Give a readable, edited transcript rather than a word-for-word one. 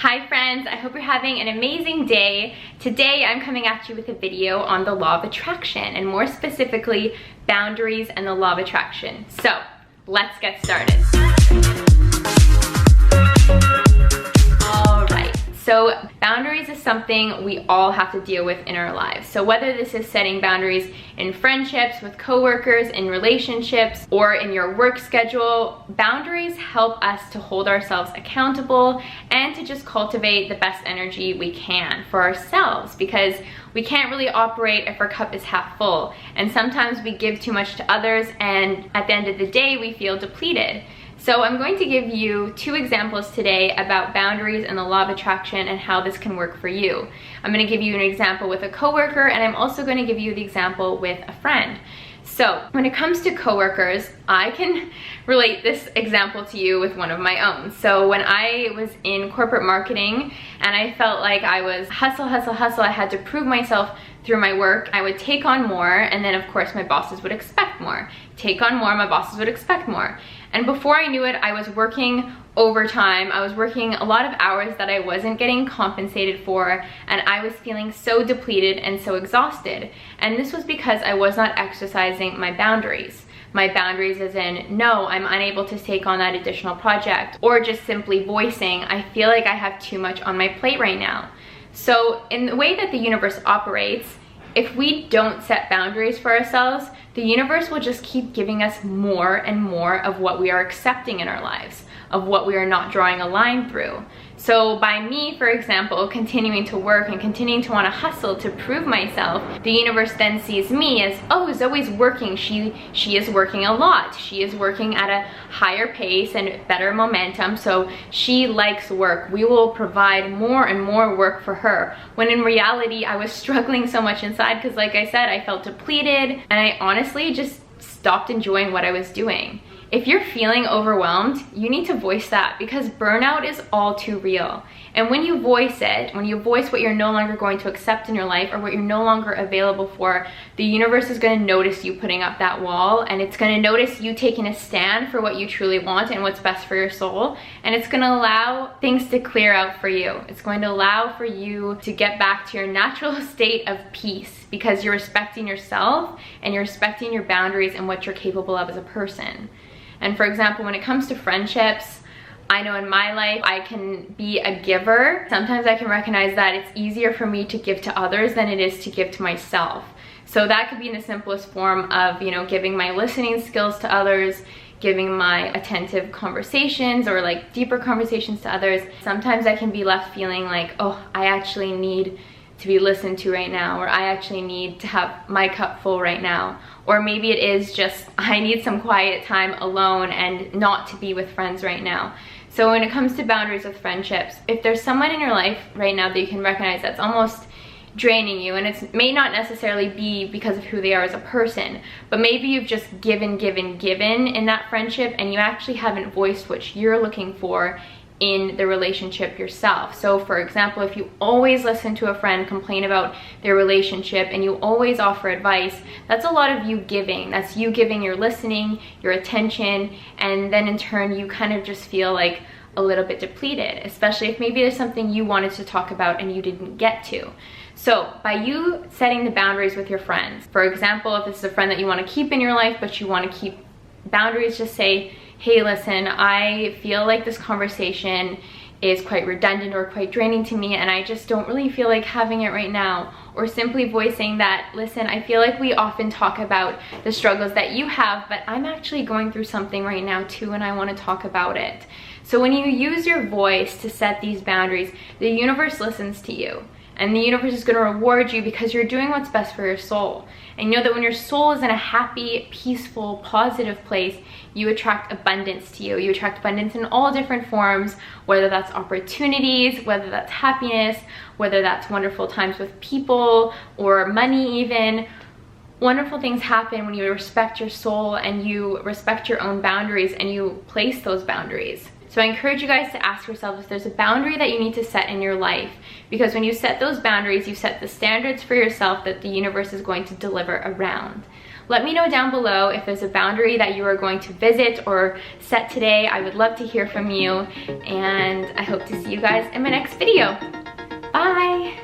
Hi friends, I hope you're having an amazing day. Today I'm coming at you with a video on the law of attraction, and more specifically, boundaries and the law of attraction. So, let's get started. Alright, so boundaries is something we all have to deal with in our lives. So whether this is setting boundaries in friendships, with coworkers, in relationships, or in your work schedule, boundaries help us to hold ourselves accountable and to just cultivate the best energy we can for ourselves, because we can't really operate if our cup is half full. And sometimes we give too much to others, and at the end of the day, we feel depleted. So I'm going to give you two examples today about boundaries and the law of attraction and how this can work for you. I'm going to give you an example with a coworker, and I'm also going to give you the example with a friend. So when it comes to coworkers, I can relate this example to you with one of my own. So when I was in corporate marketing and I felt like I was hustle, I had to prove myself through my work, I would take on more, and then of course my bosses would expect more. Take on more, my bosses would expect more. And before I knew it, I was working overtime. I was working a lot of hours that I wasn't getting compensated for, and I was feeling so depleted and so exhausted. And this was because I was not exercising my boundaries. My boundaries as in, no, I'm unable to take on that additional project, or just simply voicing, I feel like I have too much on my plate right now. So in the way that the universe operates, if we don't set boundaries for ourselves, the universe will just keep giving us more and more of what we are accepting in our lives, of what we are not drawing a line through. So by me, for example, continuing to work and continuing to want to hustle to prove myself, the universe then sees me as, oh, Zoe's working. She is working a lot. She is working at a higher pace and better momentum, so she likes work. We will provide more and more work for her. When in reality, I was struggling so much inside because, like I said, I felt depleted, and I honestly just stopped enjoying what I was doing. If you're feeling overwhelmed, you need to voice that, because burnout is all too real. And when you voice it, when you voice what you're no longer going to accept in your life or what you're no longer available for, the universe is going to notice you putting up that wall, and it's going to notice you taking a stand for what you truly want and what's best for your soul. And it's going to allow things to clear out for you. It's going to allow for you to get back to your natural state of peace, because you're respecting yourself and you're respecting your boundaries and what you're capable of as a person. And for example, when it comes to friendships, I know in my life I can be a giver. Sometimes I can recognize that it's easier for me to give to others than it is to give to myself. So that could be in the simplest form of, giving my listening skills to others, giving my attentive conversations or like deeper conversations to others. Sometimes I can be left feeling like, oh, I actually need to be listened to right now, or I actually need to have my cup full right now. Or maybe it is just, I need some quiet time alone and not to be with friends right now. So when it comes to boundaries with friendships, if there's someone in your life right now that you can recognize that's almost draining you, and it may not necessarily be because of who they are as a person, but maybe you've just given in that friendship, and you actually haven't voiced what you're looking for in the relationship yourself. So for example, if you always listen to a friend complain about their relationship and you always offer advice, that's a lot of you giving. That's you giving your listening, your attention, and then in turn you kind of just feel like a little bit depleted, especially if maybe there's something you wanted to talk about and you didn't get to. So by you setting the boundaries with your friends, for example, if this is a friend that you want to keep in your life but you want to keep boundaries, just say, hey, listen, I feel like this conversation is quite redundant or quite draining to me, and I just don't really feel like having it right now. Or simply voicing that, listen, I feel like we often talk about the struggles that you have, but I'm actually going through something right now too, and I want to talk about it. So when you use your voice to set these boundaries, the universe listens to you. And the universe is going to reward you because you're doing what's best for your soul. And you know that when your soul is in a happy, peaceful, positive place, you attract abundance to you. You attract abundance in all different forms, whether that's opportunities, whether that's happiness, whether that's wonderful times with people or money even. Wonderful things happen when you respect your soul and you respect your own boundaries and you place those boundaries. So I encourage you guys to ask yourselves if there's a boundary that you need to set in your life, because when you set those boundaries, you set the standards for yourself that the universe is going to deliver around. Let me know down below if there's a boundary that you are going to visit or set today. I would love to hear from you, and I hope to see you guys in my next video. Bye!